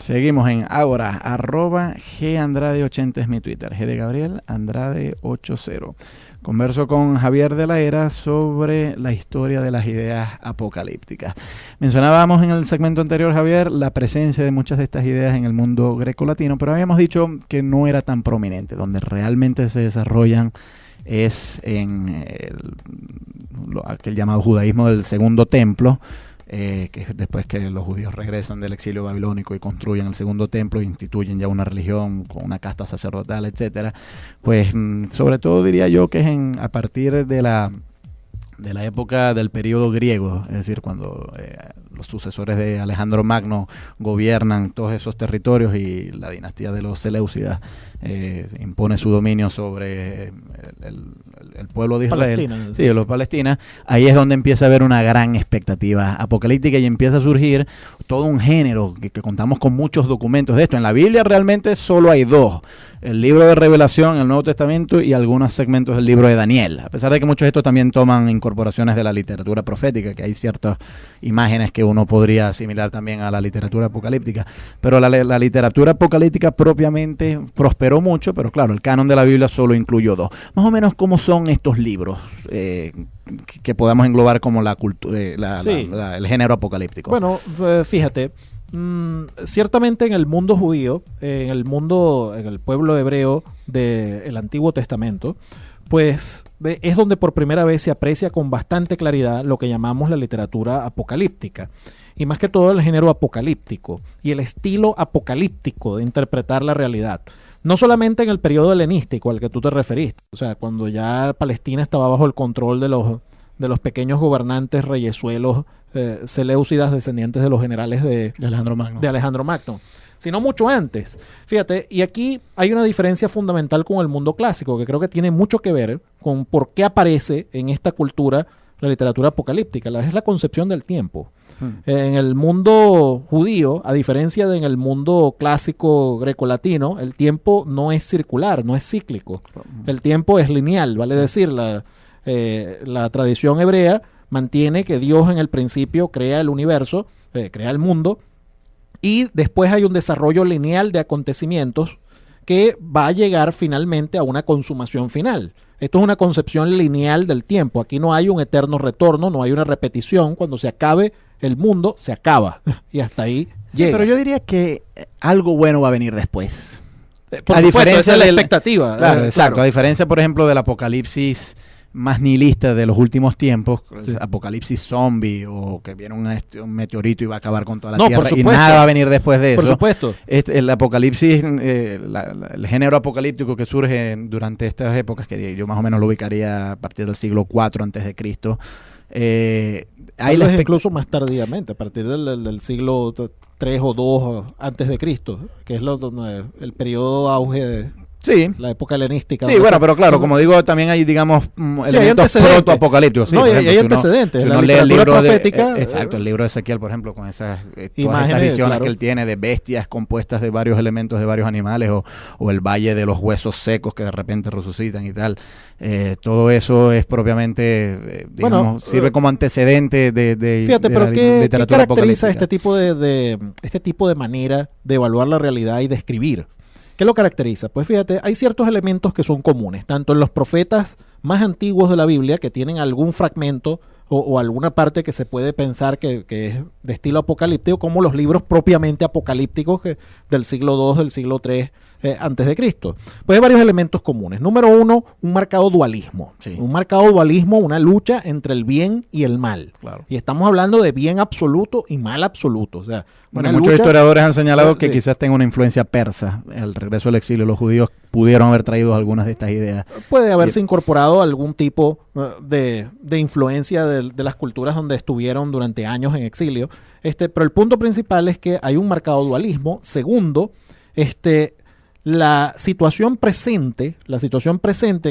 Seguimos en Ágora, @GAndrade80 es mi Twitter, G de Gabriel, Andrade80. Converso con Javier de la Era sobre la historia de las ideas apocalípticas. Mencionábamos en el segmento anterior, Javier, la presencia de muchas de estas ideas en el mundo grecolatino, pero habíamos dicho que no era tan prominente. Donde realmente se desarrollan es en aquel llamado judaísmo del Segundo Templo, que es después que los judíos regresan del exilio babilónico y construyen el Segundo Templo, instituyen ya una religión con una casta sacerdotal, etcétera. Pues sobre todo diría yo que es a partir de la época del periodo griego, es decir, cuando los sucesores de Alejandro Magno gobiernan todos esos territorios y la dinastía de los Seleucidas impone su dominio sobre el pueblo de Israel, sí, los palestinos. Ahí es donde empieza a haber una gran expectativa apocalíptica y empieza a surgir todo un género que contamos con muchos documentos de esto. En la Biblia realmente solo hay dos: el libro de Revelación, el Nuevo Testamento, y algunos segmentos del libro de Daniel, a pesar de que muchos de estos también toman incorporaciones de la literatura profética, que hay ciertas imágenes que uno podría asimilar también a la literatura apocalíptica, pero la literatura apocalíptica propiamente prosperó mucho, pero claro, el canon de la Biblia solo incluyó dos. Más o menos, ¿cómo son estos libros que podamos englobar como el género apocalíptico? Bueno, fíjate, ciertamente en el mundo judío, en el pueblo hebreo del Antiguo Testamento, pues es donde por primera vez se aprecia con bastante claridad lo que llamamos la literatura apocalíptica, y más que todo el género apocalíptico y el estilo apocalíptico de interpretar la realidad. No solamente en el periodo helenístico al que tú te referiste, o sea, cuando ya Palestina estaba bajo el control de los pequeños gobernantes reyesuelos seleucidas, descendientes de los generales de Alejandro Magno, sino mucho antes. Fíjate, y aquí hay una diferencia fundamental con el mundo clásico, que creo que tiene mucho que ver con por qué aparece en esta cultura la literatura apocalíptica. Es la concepción del tiempo. En el mundo judío, a diferencia de en el mundo clásico grecolatino, el tiempo no es circular, no es cíclico. El tiempo es lineal, vale decir, la tradición hebrea mantiene que Dios en el principio crea el universo, crea el mundo, y después hay un desarrollo lineal de acontecimientos que va a llegar finalmente a una consumación final. Esto es una concepción lineal del tiempo. Aquí no hay un eterno retorno, no hay una repetición. Cuando se acabe el mundo, se acaba. Y hasta ahí llega. Pero yo diría que algo bueno va a venir después. Por supuesto, esa es la expectativa. Claro, exacto. Claro. A diferencia, por ejemplo, del apocalipsis más nihilista de los últimos tiempos, sí, apocalipsis zombie, o que viene un meteorito y va a acabar con toda la tierra y nada va a venir después de eso. Por supuesto. El apocalipsis, el género apocalíptico que surge durante estas épocas, que yo más o menos lo ubicaría a partir del siglo IV antes de Cristo. Incluso más tardíamente, a partir del siglo III o II antes de Cristo, que es donde el periodo auge de... Sí. La época helenística. Sí, bueno, pero claro, como digo, también hay, digamos, elementos protoapocalípticos. No, hay antecedentes. Si uno lee el libro profética, exacto, el libro de Ezequiel, por ejemplo, con todas esas visiones que él tiene de bestias compuestas de varios elementos de varios animales, o el valle de los huesos secos que de repente resucitan y tal. Todo eso es propiamente, digamos, sirve como antecedente de fíjate, pero ¿qué caracteriza este tipo de manera de evaluar la realidad y de escribir? ¿Qué lo caracteriza? Pues fíjate, hay ciertos elementos que son comunes, tanto en los profetas más antiguos de la Biblia, que tienen algún fragmento o alguna parte que se puede pensar que es de estilo apocalíptico, como los libros propiamente apocalípticos del siglo II, del siglo III antes de Cristo. Pues hay varios elementos comunes. Número uno, un marcado dualismo. Sí. Un marcado dualismo, una lucha entre el bien y el mal. Claro. Y estamos hablando de bien absoluto y mal absoluto. O sea, muchos historiadores han señalado que quizás tenga una influencia persa. El regreso del exilio, los judíos pudieron haber traído algunas de estas ideas. Puede haberse incorporado algún tipo de influencia de las culturas donde estuvieron durante años en exilio. Pero el punto principal es que hay un marcado dualismo. Segundo, la situación presente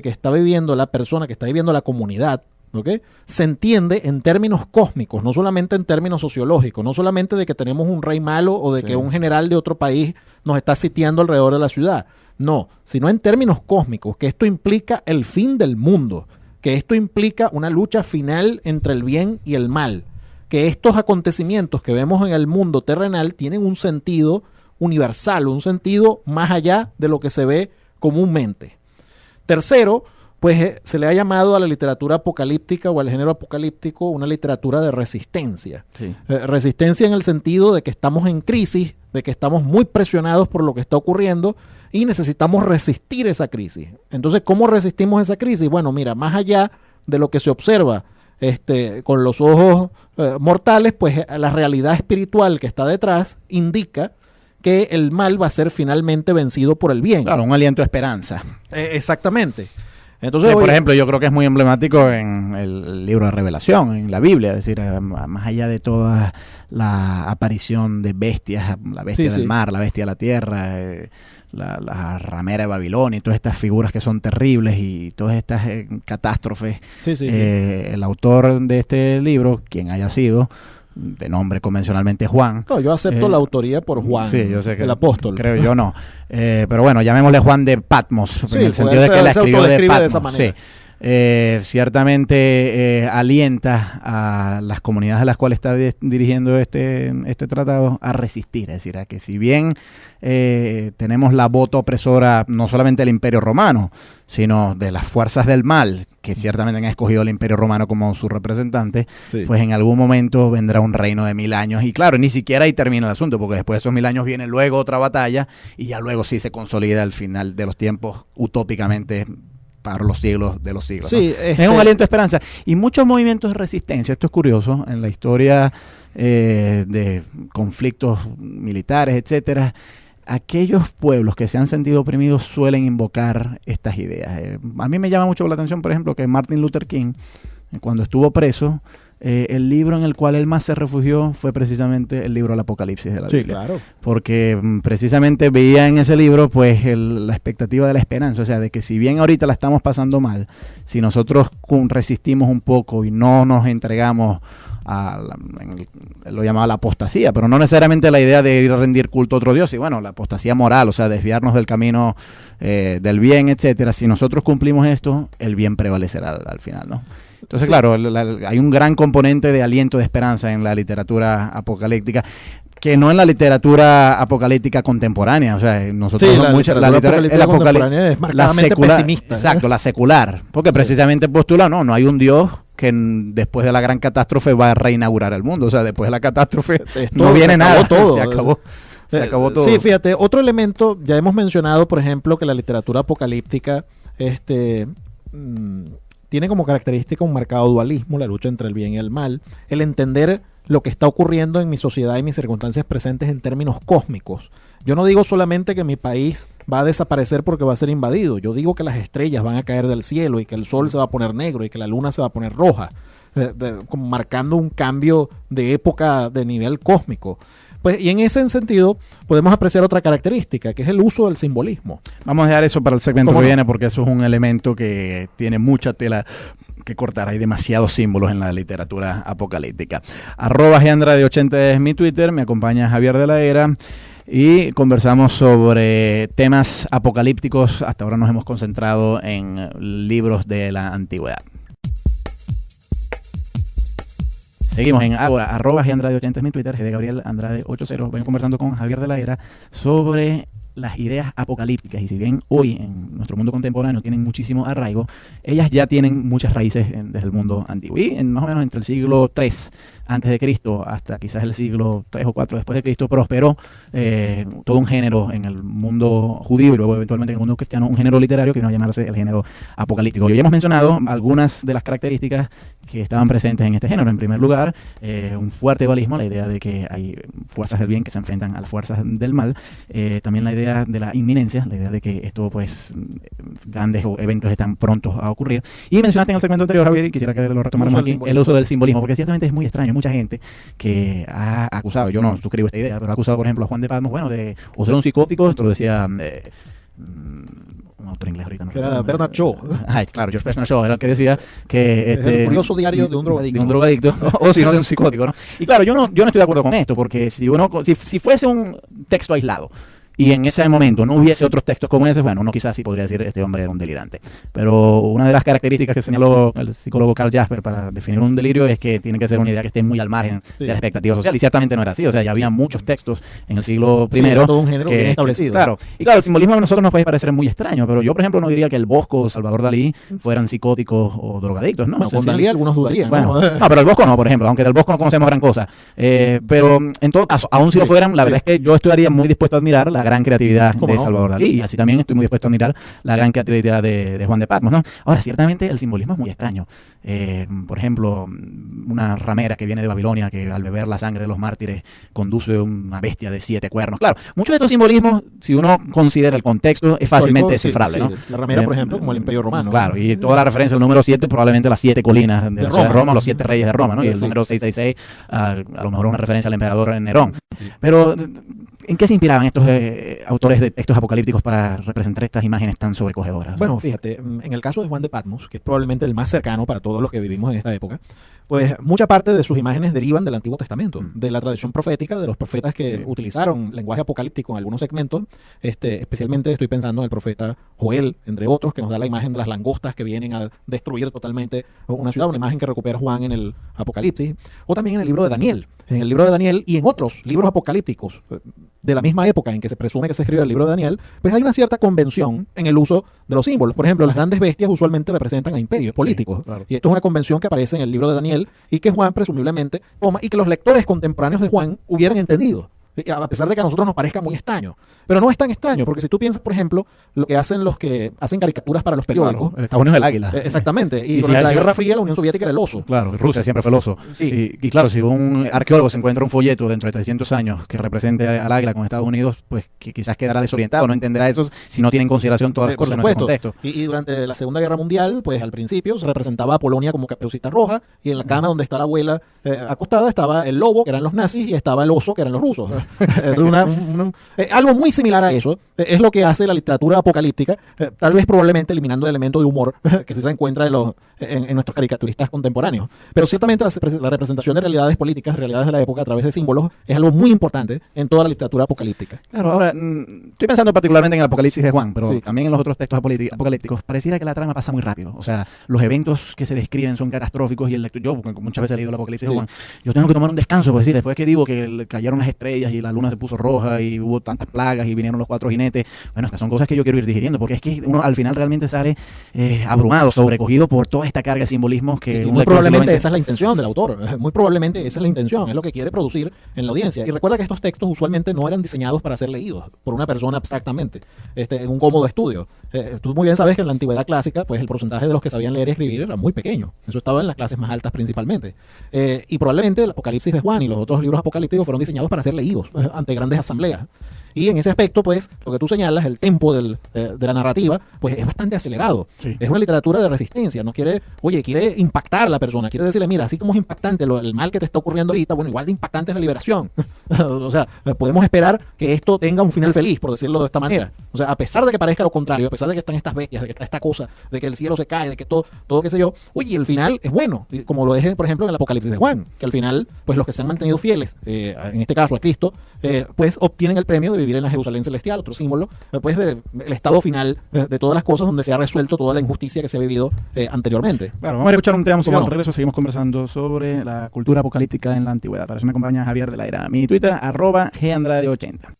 que está viviendo la persona, que está viviendo la comunidad, ¿okay?, se entiende en términos cósmicos, no solamente en términos sociológicos, no solamente de que tenemos un rey malo o de que un general de otro país nos está sitiando alrededor de la ciudad. No, sino en términos cósmicos, que esto implica el fin del mundo, que esto implica una lucha final entre el bien y el mal, que estos acontecimientos que vemos en el mundo terrenal tienen un sentido, universal, un sentido más allá de lo que se ve comúnmente. Tercero, pues se le ha llamado a la literatura apocalíptica o al género apocalíptico una literatura de resistencia. Sí. Resistencia en el sentido de que estamos en crisis, de que estamos muy presionados por lo que está ocurriendo y necesitamos resistir esa crisis. Entonces, ¿cómo resistimos esa crisis? Bueno, mira, más allá de lo que se observa con los ojos mortales, pues la realidad espiritual que está detrás indica que el mal va a ser finalmente vencido por el bien. Claro, un aliento de esperanza. Exactamente. Entonces, por ejemplo, yo creo que es muy emblemático en el libro de Revelación, en la Biblia, es decir, más allá de toda la aparición de bestias, la bestia del mar, la bestia de la tierra, la ramera de Babilonia y todas estas figuras que son terribles y todas estas catástrofes. El autor de este libro, quien haya sido, de nombre convencionalmente Juan. No, yo acepto la autoría por Juan, sí, yo sé que el apóstol. Creo yo no. Pero bueno, llamémosle Juan de Patmos, sí, en el sentido de que la escribió de Patmos. De esa manera. Sí. Ciertamente alienta a las comunidades a las cuales está dirigiendo este tratado a resistir, es decir, a que si bien tenemos la bota opresora no solamente del Imperio Romano, sino de las fuerzas del mal, que ciertamente han escogido al Imperio Romano como su representante, pues en algún momento vendrá un reino de 1000 años. Y claro, ni siquiera ahí termina el asunto, porque después de esos 1000 años viene luego otra batalla y ya luego sí se consolida al final de los tiempos utópicamente para los siglos de los siglos. Sí, ¿no? Es un aliento de esperanza. Y muchos movimientos de resistencia, esto es curioso, en la historia de conflictos militares, etcétera, aquellos pueblos que se han sentido oprimidos suelen invocar estas ideas. A mí me llama mucho la atención, por ejemplo, que Martin Luther King, cuando estuvo preso, el libro en el cual él más se refugió fue precisamente el libro del Apocalipsis de la Biblia. Claro. Porque precisamente veía en ese libro pues la expectativa de la esperanza, o sea, de que si bien ahorita la estamos pasando mal, si nosotros resistimos un poco y no nos entregamos lo llamaba la apostasía, pero no necesariamente la idea de ir a rendir culto a otro Dios, y bueno, la apostasía moral, o sea, desviarnos del camino del bien, etcétera. Si nosotros cumplimos esto, el bien prevalecerá al final, ¿no? Entonces, claro, hay un gran componente de aliento de esperanza en la literatura apocalíptica, que no en la literatura apocalíptica contemporánea, o sea, nosotros la literatura contemporánea es marcadamente pesimista. Exacto, la secular, porque precisamente postula, no hay un Dios que después de la gran catástrofe va a reinaugurar el mundo, o sea, después de la catástrofe no viene nada, todo. Se acabó todo. Sí, fíjate, otro elemento, ya hemos mencionado, por ejemplo, que la literatura apocalíptica tiene como característica un marcado dualismo, la lucha entre el bien y el mal, el entender lo que está ocurriendo en mi sociedad y mis circunstancias presentes en términos cósmicos. Yo no digo solamente que mi país va a desaparecer porque va a ser invadido, yo digo que las estrellas van a caer del cielo y que el sol se va a poner negro y que la luna se va a poner roja, como marcando un cambio de época de nivel cósmico. Pues, y en ese sentido podemos apreciar otra característica, que es el uso del simbolismo. Vamos a dejar eso para el segmento que viene, porque eso es un elemento que tiene mucha tela que cortar. Hay demasiados símbolos en la literatura apocalíptica. @GAndrade80 es mi Twitter, me acompaña Javier de la Era y conversamos sobre temas apocalípticos. Hasta ahora nos hemos concentrado en libros de la antigüedad. Seguimos en ahora, @GAndrade80 es mi Twitter, GDGabrielAndrade80. Vengo conversando con Javier de la Era sobre las ideas apocalípticas, y si bien hoy en nuestro mundo contemporáneo tienen muchísimo arraigo, ellas ya tienen muchas raíces desde el mundo antiguo. Y más o menos entre el siglo III antes de Cristo hasta quizás el siglo III o IV después de Cristo prosperó todo un género en el mundo judío y luego eventualmente en el mundo cristiano, un género literario que vino a llamarse el género apocalíptico. Y hoy hemos mencionado algunas de las características que estaban presentes en este género. En primer lugar, un fuerte dualismo, la idea de que hay fuerzas del bien que se enfrentan a las fuerzas del mal. También la idea de la inminencia, la idea de que esto, pues, grandes eventos están prontos a ocurrir. Y mencionaste en el segmento anterior, Javier, y quisiera que lo retomáramos aquí, el uso del simbolismo, porque ciertamente es muy extraño. Mucha gente que ha acusado, yo no suscribo esta idea, pero ha acusado, por ejemplo, a Juan de Patmos, bueno, de o ser un psicótico. Esto lo decía un autor inglés ahorita. Era Bernard Shaw. Claro, George Bernard Shaw era el que decía que es el curioso diario de un drogadicto. De un drogadicto, o si no, de un psicótico, ¿no? Y claro, yo no estoy de acuerdo con esto, porque si fuese un texto aislado, y en ese momento no hubiese otros textos como ese, bueno, uno quizás sí podría decir este hombre era un delirante. Pero una de las características que señaló el psicólogo Carl Jasper para definir un delirio es que tiene que ser una idea que esté muy al margen de la expectativa social, y ciertamente no era así. O sea, ya había muchos textos en el siglo I todo un género bien establecido. Claro, y claro, el simbolismo a nosotros nos puede parecer muy extraño, pero yo, por ejemplo, no diría que el Bosco o Salvador Dalí fueran psicóticos o drogadictos, ¿no? Bueno, con Dalí algunos dudarían. Bueno, no, pero el Bosco no, por ejemplo, aunque del Bosco no conocemos gran cosa. Pero en todo caso, aún si lo fueran, la verdad es que yo estaría muy dispuesto a admirar la gran creatividad de Salvador Dalí, y así también estoy muy dispuesto a admirar la gran creatividad de Juan de Patmos, ¿no? Ahora, ciertamente el simbolismo es muy extraño. Por ejemplo, una ramera que viene de Babilonia, que al beber la sangre de los mártires conduce una bestia de 7 cuernos. Claro, muchos de estos simbolismos, si uno considera el contexto, es fácilmente descifrable, ¿no? La ramera, por ejemplo, como el Imperio Romano. Claro, y toda la referencia al número 7, probablemente las 7 colinas de la ciudad de Roma, los 7 reyes de Roma, ¿no? Y el número 666, a lo mejor una referencia al emperador Nerón. Pero, ¿en qué se inspiraban estos autores de textos apocalípticos para representar estas imágenes tan sobrecogedoras? Bueno, fíjate, en el caso de Juan de Patmos, que es probablemente el más cercano para todos los que vivimos en esta época, pues mucha parte de sus imágenes derivan del Antiguo Testamento, de la tradición profética, de los profetas que utilizaron lenguaje apocalíptico en algunos segmentos. Especialmente estoy pensando en el profeta Joel, entre otros, que nos da la imagen de las langostas que vienen a destruir totalmente una ciudad, una imagen que recupera Juan en el Apocalipsis, o también en el libro de Daniel. En el libro de Daniel y en otros libros apocalípticos de la misma época en que se presume que se escribe el libro de Daniel, pues hay una cierta convención en el uso de los símbolos. Por ejemplo, las grandes bestias usualmente representan a imperios políticos. Claro. Y esto es una convención que aparece en el libro de Daniel y que Juan presumiblemente toma y que los lectores contemporáneos de Juan hubieran entendido, a pesar de que a nosotros nos parezca muy extraño. Pero no es tan extraño, porque si tú piensas, por ejemplo, lo que hacen los que hacen caricaturas para los periódicos. Claro, Estados Unidos es el águila. Exactamente. Y durante la Guerra Fría, la Unión Soviética era el oso. Claro, Rusia siempre fue el oso. Sí. Y claro, si un arqueólogo se encuentra un folleto dentro de 300 años que represente al águila con Estados Unidos, pues que quizás quedará desorientado, no entenderá eso si no tiene en consideración todas las cosas en nuestro contexto. Y durante la Segunda Guerra Mundial, pues al principio se representaba a Polonia como Caperucita Roja, y en la cama donde está la abuela acostada estaba el lobo, que eran los nazis, y estaba el oso, que eran los rusos. Algo muy similar a eso es lo que hace la literatura apocalíptica, tal vez probablemente eliminando el elemento de humor que se encuentra en nuestros caricaturistas contemporáneos. Pero ciertamente la representación de realidades políticas, realidades de la época a través de símbolos, es algo muy importante en toda la literatura apocalíptica. Claro, ahora, estoy pensando particularmente en el Apocalipsis de Juan, pero también en los otros textos apocalípticos. Pareciera que la trama pasa muy rápido. O sea, los eventos que se describen son catastróficos, y el lector, yo, porque muchas veces he leído el Apocalipsis de Juan, yo tengo que tomar un descanso, porque después que digo que cayeron las estrellas y la luna se puso roja y hubo tantas plagas y vinieron los 4 jinetes, bueno, estas son cosas que yo quiero ir digiriendo, porque es que uno al final realmente sale abrumado, sobrecogido por toda esta carga de simbolismos que y muy probablemente esa es la intención del autor, muy probablemente esa es la intención, es lo que quiere producir en la audiencia. Y recuerda que estos textos usualmente no eran diseñados para ser leídos por una persona abstractamente, en un cómodo estudio. Tú muy bien sabes que en la antigüedad clásica, pues el porcentaje de los que sabían leer y escribir era muy pequeño. Eso estaba en las clases más altas principalmente. Y probablemente el Apocalipsis de Juan y los otros libros apocalípticos fueron diseñados para ser leídos ante grandes asambleas. Y en ese aspecto, pues, lo que tú señalas, el tempo de la narrativa, pues es bastante acelerado. Sí. Es una literatura de resistencia, no quiere impactar a la persona, quiere decirle, mira, así como es impactante el mal que te está ocurriendo ahorita, bueno, igual de impactante es la liberación. O sea, podemos esperar que esto tenga un final feliz, por decirlo de esta manera. O sea, a pesar de que parezca lo contrario, a pesar de que están estas bestias, de que está esta cosa, de que el cielo se cae, de que todo qué sé yo, oye, el final es bueno, como lo es, por ejemplo, en el Apocalipsis de Juan, que al final, pues los que se han mantenido fieles, en este caso a Cristo, pues obtienen el premio de vivir en la Jerusalén celestial, otro símbolo, pues del estado final de todas las cosas, donde se ha resuelto toda la injusticia que se ha vivido anteriormente. Claro, vamos a escuchar un tema musical. Al regreso seguimos conversando sobre la cultura apocalíptica en la antigüedad. Para eso me acompaña Javier de la Era. Mi Twitter, @GAndrade80.